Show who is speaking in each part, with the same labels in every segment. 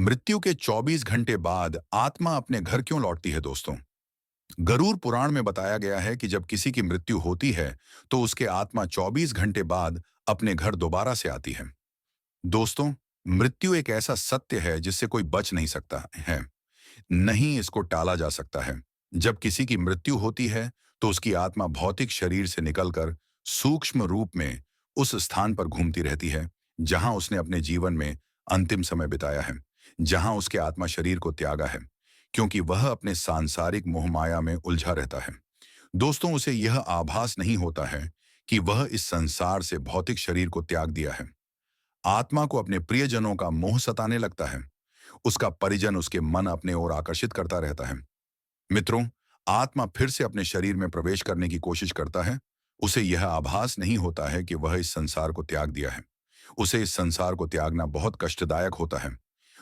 Speaker 1: मृत्यु के 24 घंटे बाद आत्मा अपने घर क्यों लौटती है दोस्तों? गरुड़ पुराण में बताया गया है कि जब किसी की मृत्यु होती है तो उसके आत्मा 24 घंटे बाद अपने घर दोबारा से आती है। दोस्तों, मृत्यु एक ऐसा सत्य है जिससे कोई बच नहीं सकता है, नहीं इसको टाला जा सकता है। जब किसी की मृत्यु होती है तो उसकी आत्मा भौतिक शरीर से निकलकर सूक्ष्म रूप में उस स्थान पर घूमती रहती है जहां उसने अपने जीवन में अंतिम समय बिताया है, जहां उसके आत्मा शरीर को त्यागा है, क्योंकि वह अपने सांसारिक मोहमाया में उलझा रहता है। दोस्तों, उसे यह आभास नहीं होता है कि वह इस संसार से भौतिक शरीर को त्याग दिया है। आत्मा को अपने प्रियजनों का मोह सताने लगता है। उसका परिजन उसके मन अपने ओर आकर्षित करता रहता है। मित्रों, आत्मा फिर से अपने शरीर में प्रवेश करने की कोशिश करता है। उसे यह आभास नहीं होता है कि वह इस संसार को त्याग दिया है। उसे इस संसार को त्यागना बहुत कष्टदायक होता है।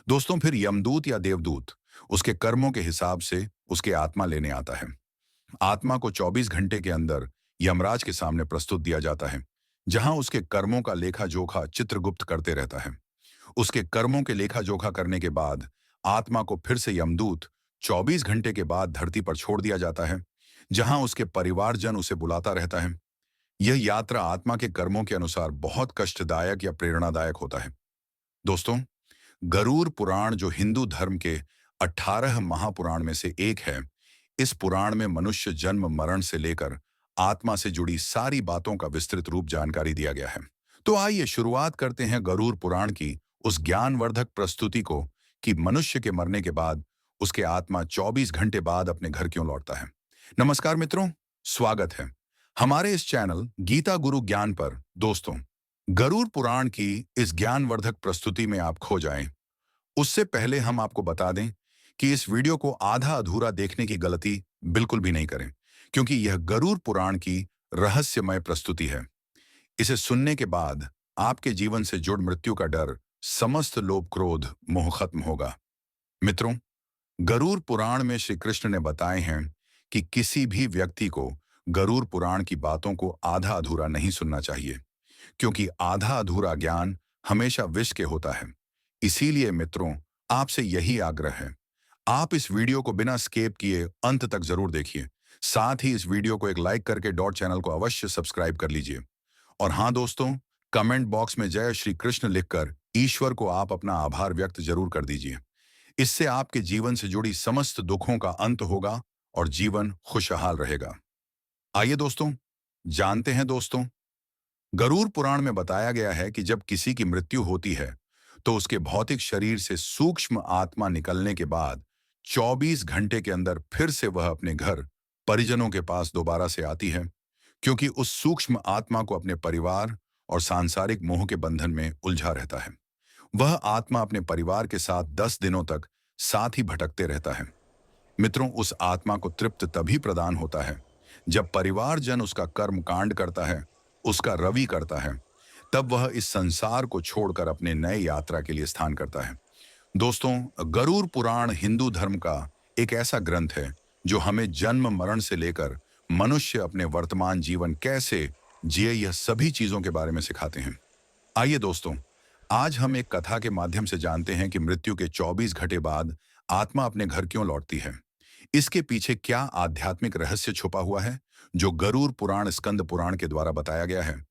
Speaker 1: दोस्तों, फिर यमदूत या देवदूत उसके कर्मों के हिसाब से उसके आत्मा लेने आता है। आत्मा को 24 घंटे के अंदर यमराज के सामने प्रस्तुत दिया जाता है, जहां उसके कर्मों का लेखा जोखा चित्रगुप्त करते रहता है। उसके कर्मों के लेखा जोखा करने के बाद आत्मा को फिर से यमदूत 24 घंटे के बाद धरती पर छोड़ दिया जाता है, जहां उसके परिवारजन उसे बुलाता रहता है। यह यात्रा आत्मा के कर्मों के अनुसार बहुत कष्टदायक या प्रेरणादायक होता है। दोस्तों, गरुड़ पुराण जो हिंदू धर्म के 18 महापुराण में से एक है, इस पुराण में मनुष्य जन्म मरण से लेकर आत्मा से जुड़ी सारी बातों का विस्तृत रूप जानकारी दिया गया है। तो आइए शुरुआत करते हैं गरुड़ पुराण की उस ज्ञानवर्धक प्रस्तुति को कि मनुष्य के मरने के बाद उसके आत्मा 24 घंटे बाद अपने घर क्यों लौटता है। नमस्कार मित्रों, स्वागत है हमारे इस चैनल गीता गुरु ज्ञान पर। दोस्तों, गरुड़ पुराण की इस ज्ञानवर्धक प्रस्तुति में आप खो जाएं, उससे पहले हम आपको बता दें कि इस वीडियो को आधा अधूरा देखने की गलती बिल्कुल भी नहीं करें, क्योंकि यह गरुड़ पुराण की रहस्यमय प्रस्तुति है। इसे सुनने के बाद आपके जीवन से जुड़ मृत्यु का डर, समस्त लोभ क्रोध मोह खत्म होगा। मित्रों, गरुड़ पुराण में श्री कृष्ण ने बताए हैं कि किसी भी व्यक्ति को गरुड़ पुराण की बातों को आधा अधूरा नहीं सुनना चाहिए, क्योंकि आधा अधूरा ज्ञान हमेशा विष के होता है। इसीलिए मित्रों, आपसे यही आग्रह है, आप इस वीडियो को बिना स्किप किए अंत तक जरूर देखिए। साथ ही इस वीडियो को एक लाइक करके डॉट चैनल को अवश्य सब्सक्राइब कर लीजिए। और हाँ दोस्तों, कमेंट बॉक्स में जय श्री कृष्ण लिखकर ईश्वर को आप अपना आभार व्यक्त जरूर कर दीजिए। इससे आपके जीवन से जुड़ी समस्त दुखों का अंत होगा और जीवन खुशहाल रहेगा। आइए दोस्तों, जानते हैं दोस्तों, गरुड़ पुराण में बताया गया है कि जब किसी की मृत्यु होती है तो उसके भौतिक शरीर से सूक्ष्म आत्मा निकलने के बाद 24 घंटे के अंदर फिर से वह अपने घर परिजनों के पास दोबारा से आती है, क्योंकि उस सूक्ष्म आत्मा को अपने परिवार और सांसारिक मोह के बंधन में उलझा रहता है। वह आत्मा अपने परिवार के साथ 10 दिनों तक साथ ही भटकते रहता है। मित्रों, उस आत्मा को तृप्त तभी प्रदान होता है जब परिवारजन उसका कर्म कांड करता है, उसका रवि करता है, तब वह इस संसार को छोड़कर अपने नए यात्रा के लिए स्थान करता है। दोस्तों, गरुड़ पुराण हिंदू धर्म का एक ऐसा ग्रंथ है जो हमें जन्म मरण से लेकर मनुष्य अपने वर्तमान जीवन कैसे जिए यह सभी चीजों के बारे में सिखाते हैं। आइए दोस्तों, आज हम एक कथा के माध्यम से जानते हैं कि मृत्यु के 24 घंटे बाद आत्मा अपने घर क्यों लौटती है। इसके पीछे क्या आध्यात्मिक रहस्य छुपा हुआ है जो गरुड़ पुराण स्कंद पुराण के द्वारा बताया गया है,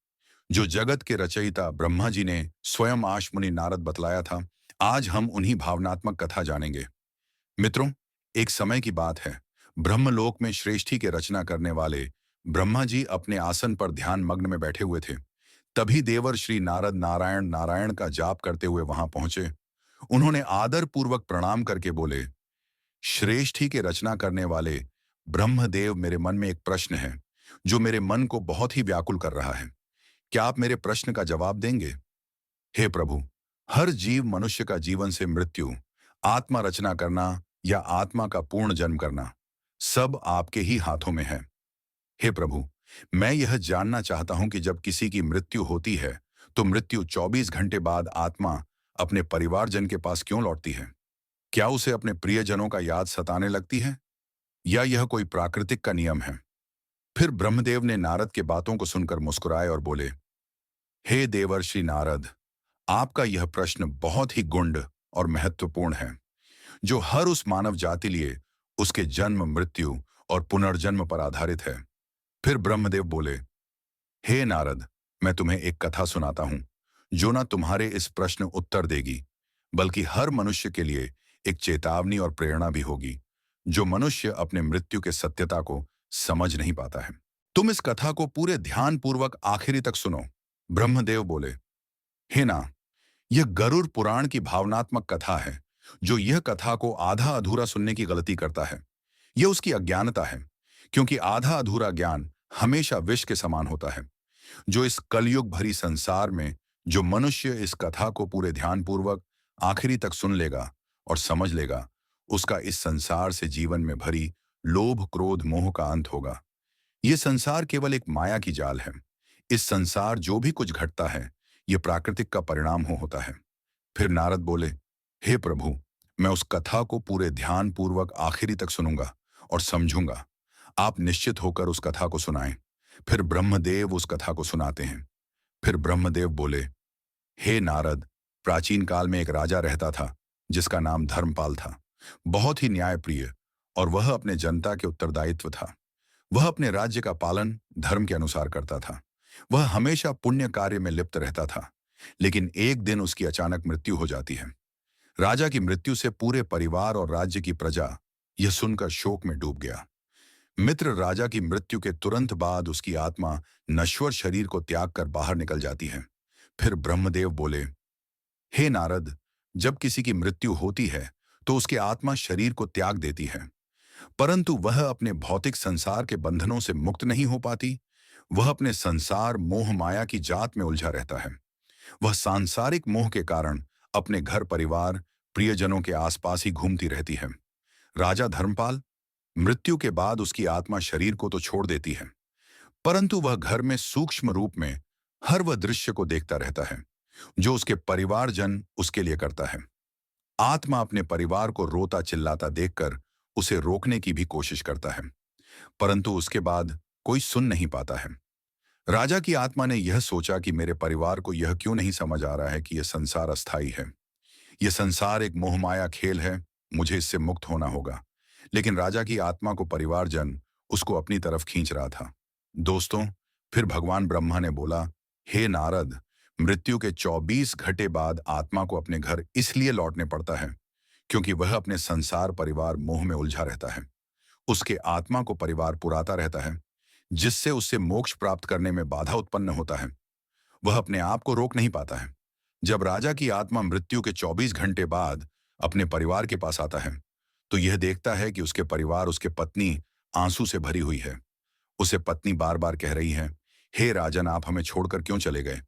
Speaker 1: जो जगत के रचयिता ब्रह्मा जी ने स्वयं आशमुनि नारद बतलाया था। आज हम उन्हीं भावनात्मक कथा जानेंगे। मित्रों, एक समय की बात है, ब्रह्मलोक में सृष्टि के रचना करने वाले ब्रह्मा जी अपने आसन पर ध्यान मग्न में बैठे हुए थे। तभी देवर श्री नारद नारायण नारायण का जाप करते हुए वहां पहुंचे। उन्होंने आदर पूर्वक प्रणाम करके बोले, श्रेष्ठी के रचना करने वाले ब्रह्मदेव, मेरे मन में एक प्रश्न है जो मेरे मन को बहुत ही व्याकुल कर रहा है। क्या आप मेरे प्रश्न का जवाब देंगे? हे प्रभु, हर जीव मनुष्य का जीवन से मृत्यु, आत्मा रचना करना या आत्मा का पूर्ण जन्म करना, सब आपके ही हाथों में है। हे प्रभु, मैं यह जानना चाहता हूं कि जब किसी की मृत्यु होती है तो मृत्यु 24 घंटे बाद आत्मा अपने परिवारजन के पास क्यों लौटती है? क्या उसे अपने प्रियजनों का याद सताने लगती है, या यह कोई प्राकृतिक का नियम है? फिर ब्रह्मदेव ने नारद के बातों को सुनकर मुस्कुराए और बोले, हे देवर्षि नारद, आपका यह प्रश्न बहुत ही गुंड और महत्वपूर्ण है, जो हर उस मानव जाति लिए उसके जन्म, मृत्यु और पुनर्जन्म पर आधारित है। फिर ब्रह्मदेव बोले, हे नारद, मैं तुम्हें एक कथा सुनाता हूं, जो ना तुम्हारे इस प्रश्न उत्तर देगी, बल्कि हर मनुष्य के लिए एक चेतावनी और प्रेरणा भी होगी, जो मनुष्य अपने मृत्यु के सत्यता को समझ नहीं पाता है। तुम इस कथा को पूरे ध्यानपूर्वक आखिरी तक सुनो। ब्रह्मदेव बोले, हे ना, यह गरुड़ पुराण की भावनात्मक कथा है। जो यह कथा को आधा अधूरा सुनने की गलती करता है, यह उसकी अज्ञानता है, क्योंकि आधा अधूरा ज्ञान हमेशा विष के समान होता है। जो इस कलयुग भरी संसार में जो मनुष्य इस कथा को पूरे ध्यानपूर्वक आखिरी तक सुन लेगा और समझ लेगा, उसका इस संसार से जीवन में भरी लोभ, क्रोध, मोह का अंत होगा। यह संसार केवल एक माया की जाल है। इस संसार जो भी कुछ घटता है, यह प्राकृतिक का परिणाम होता है। फिर नारद बोले, हे प्रभु, मैं उस कथा को पूरे ध्यान पूर्वक आखिरी तक सुनूंगा और समझूंगा। आप निश्चित होकर उस कथा को सुनाएं। फिर ब्रह्मदेव उस कथा को सुनाते हैं। फिर ब्रह्मदेव बोले, हे नारद, प्राचीन काल में एक राजा रहता था, जिसका नाम धर्मपाल था। बहुत ही न्यायप्रिय, और वह अपने जनता के उत्तरदायित्व था। वह अपने राज्य का पालन धर्म के अनुसार करता था। वह हमेशा पुण्य कार्य में लिप्त रहता था। लेकिन एक दिन उसकी अचानक मृत्यु हो जाती है। राजा की मृत्यु से पूरे परिवार और राज्य की प्रजा यह सुनकर शोक में डूब गया। मित्र राजा की मृत्यु के तुरंत बाद उसकी आत्मा नश्वर शरीर को त्याग कर बाहर निकल जाती है। फिर ब्रह्मदेव बोले, हे नारद, जब किसी की मृत्यु होती है तो उसकी आत्मा शरीर को त्याग देती है, परंतु वह अपने भौतिक संसार के बंधनों से मुक्त नहीं हो पाती। वह अपने संसार मोह माया की जात में उलझा रहता है। वह सांसारिक मोह के कारण अपने घर परिवार, प्रियजनों के आसपास ही घूमती रहती है। राजा धर्मपाल मृत्यु के बाद उसकी आत्मा शरीर को तो छोड़ देती है, परंतु वह घर में सूक्ष्म रूप में हर वह दृश्य को देखता रहता है जो उसके परिवारजन उसके लिए करता है। आत्मा अपने परिवार को रोता चिल्लाता देखकर उसे रोकने की भी कोशिश करता है, परंतु उसके बाद कोई सुन नहीं पाता है। राजा की आत्मा ने यह सोचा कि मेरे परिवार को यह क्यों नहीं समझ आ रहा है कि यह संसार अस्थायी है। यह संसार एक मोहमाया खेल है, मुझे इससे मुक्त होना होगा। लेकिन राजा की आत्मा को परिवारजन उसको अपनी तरफ खींच रहा था। दोस्तों, फिर भगवान ब्रह्मा ने बोला, हे नारद, मृत्यु के 24 घंटे बाद आत्मा को अपने घर इसलिए लौटने पड़ता है क्योंकि वह अपने संसार परिवार मोह में उलझा रहता है। उसके आत्मा को परिवार पुराता रहता है, जिससे उससे मोक्ष प्राप्त करने में बाधा उत्पन्न होता है। वह अपने आप को रोक नहीं पाता है। जब राजा की आत्मा मृत्यु के 24 घंटे बाद अपने परिवार के पास आता है, तो यह देखता है कि उसके परिवार, उसके पत्नी आंसू से भरी हुई है। उसे पत्नी बार बार कह रही है, हे राजन, आप हमें छोड़कर क्यों चले गए?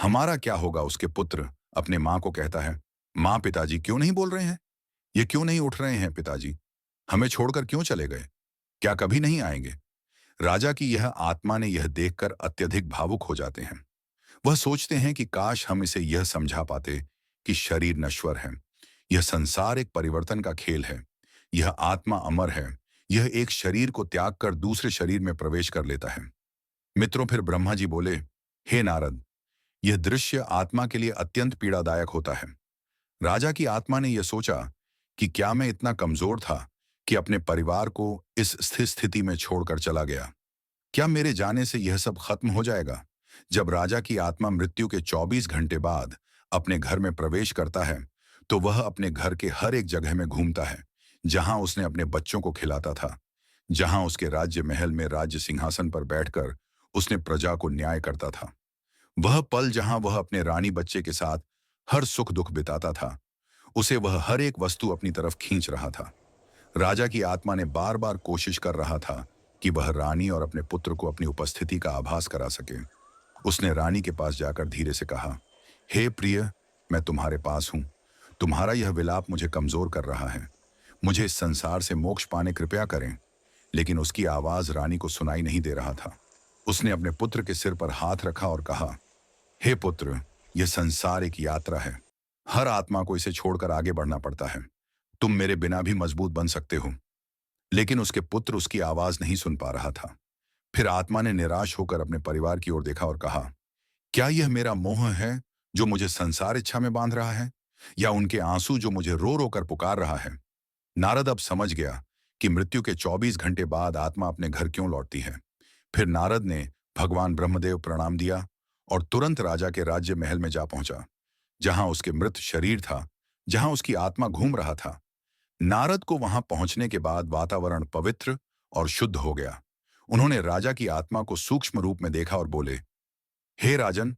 Speaker 1: हमारा क्या होगा? उसके पुत्र अपने माँ को कहता है, माँ, पिताजी क्यों नहीं बोल रहे हैं? ये क्यों नहीं उठ रहे हैं पिताजी? हमें छोड़कर क्यों चले गए? क्या कभी नहीं आएंगे? राजा की यह आत्मा ने यह देखकर अत्यधिक भावुक हो जाते हैं। वह सोचते हैं कि काश हम इसे यह समझा पाते कि शरीर नश्वर है। यह संसार एक परिवर्तन का खेल है। यह आत्मा अमर है। यह एक शरीर को त्याग कर दूसरे शरीर में प्रवेश कर लेता है। मित्रों, फिर ब्रह्मा जी बोले, हे नारद, यह दृश्य आत्मा के लिए अत्यंत पीड़ादायक होता है। राजा की आत्मा ने यह सोचा कि क्या मैं इतना कमजोर था कि अपने परिवार को इस स्थिर स्थिति में छोड़कर चला गया? क्या मेरे जाने से यह सब खत्म हो जाएगा? जब राजा की आत्मा मृत्यु के 24 घंटे बाद अपने घर में प्रवेश करता है, तो वह अपने घर के हर एक जगह में घूमता है जहां उसने अपने बच्चों को खिलाता था, जहां उसके राज्य महल में राज्य सिंहासन पर बैठकर उसने प्रजा को न्याय करता था। वह पल जहां वह अपने रानी बच्चे के साथ हर सुख दुख बिताता था, उसे वह हर एक वस्तु अपनी तरफ खींच रहा था। राजा की आत्मा ने बार बार कोशिश कर रहा था कि वह रानी और अपने पुत्र को अपनी उपस्थिति का आभास करा सके। उसने रानी के पास जाकर धीरे से कहा, हे प्रिय, मैं तुम्हारे पास हूं। तुम्हारा यह विलाप मुझे कमजोर कर रहा है। मुझे इस संसार से मोक्ष पाने कृपया करें। लेकिन उसकी आवाज रानी को सुनाई नहीं दे रहा था। उसने अपने पुत्र के सिर पर हाथ रखा और कहा, हे पुत्र, यह संसार एक यात्रा है। हर आत्मा को इसे छोड़कर आगे बढ़ना पड़ता है। तुम मेरे बिना भी मजबूत बन सकते हो। लेकिन उसके पुत्र उसकी आवाज नहीं सुन पा रहा था। फिर आत्मा ने निराश होकर अपने परिवार की ओर देखा और कहा, क्या यह मेरा मोह है जो मुझे संसार इच्छा में बांध रहा है? या उनके आंसू जो मुझे रो रो कर पुकार रहा है? नारद अब समझ गया कि मृत्यु के 24 घंटे बाद आत्मा अपने घर क्यों लौटती है। फिर नारद ने भगवान ब्रह्मदेव प्रणाम दिया और तुरंत राजा के राज्य महल में जा पहुंचा, जहां उसके मृत शरीर था, जहां उसकी आत्मा घूम रहा था। नारद को वहां पहुंचने के बाद वातावरण पवित्र और शुद्ध हो गया। उन्होंने राजा की आत्मा को सूक्ष्म रूप में देखा और बोले, हे राजन,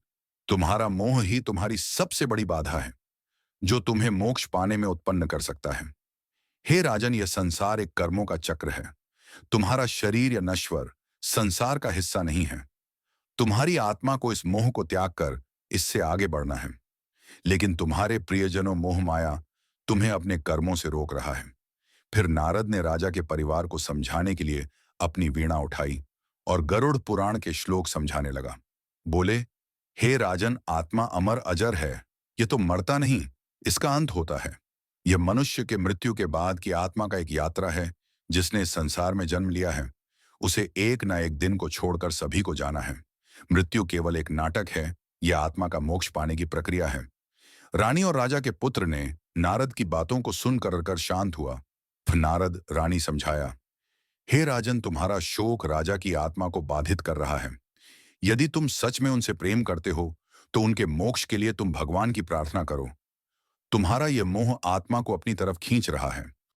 Speaker 1: तुम्हारा मोह ही तुम्हारी सबसे बड़ी बाधा है, जो तुम्हें मोक्ष पाने में उत्पन्न कर सकता है। हे राजन, यह संसार एक कर्मों का चक्र है। तुम्हारा शरीर या नश्वर संसार का हिस्सा नहीं है। तुम्हारी आत्मा को इस मोह को त्याग कर इससे आगे बढ़ना है। लेकिन तुम्हारे प्रियजनों मोह माया तुम्हें अपने कर्मों से रोक रहा है। फिर नारद ने राजा के परिवार को समझाने के लिए अपनी वीणा उठाई और गरुड़ पुराण के श्लोक समझाने लगा। बोले, हे राजन, आत्मा अमर अजर है। ये तो मरता नहीं, इसका अंत होता है। यह मनुष्य के मृत्यु के बाद की आत्मा का एक यात्रा है। जिसने इस संसार में जन्म लिया है, उसे एक न एक दिन को छोड़कर सभी को जाना है। मृत्यु केवल एक नाटक है, यह आत्मा का मोक्ष पाने की प्रक्रिया है। रानी और राजा के पुत्र ने नारद की बातों को सुनकर कर शांत हुआ। फिर नारद रानी समझाया, हे राजन, तुम्हारा शोक राजा की आत्मा को बाधित कर रहा है। यदि तुम सच में उनसे प्रेम करते हो, तो उनके मोक्ष के लिए तुम भगवान की प्रार्थना करो। तुम्हारा यह मोह आत्मा को अपनी तरफ खींच रहा है।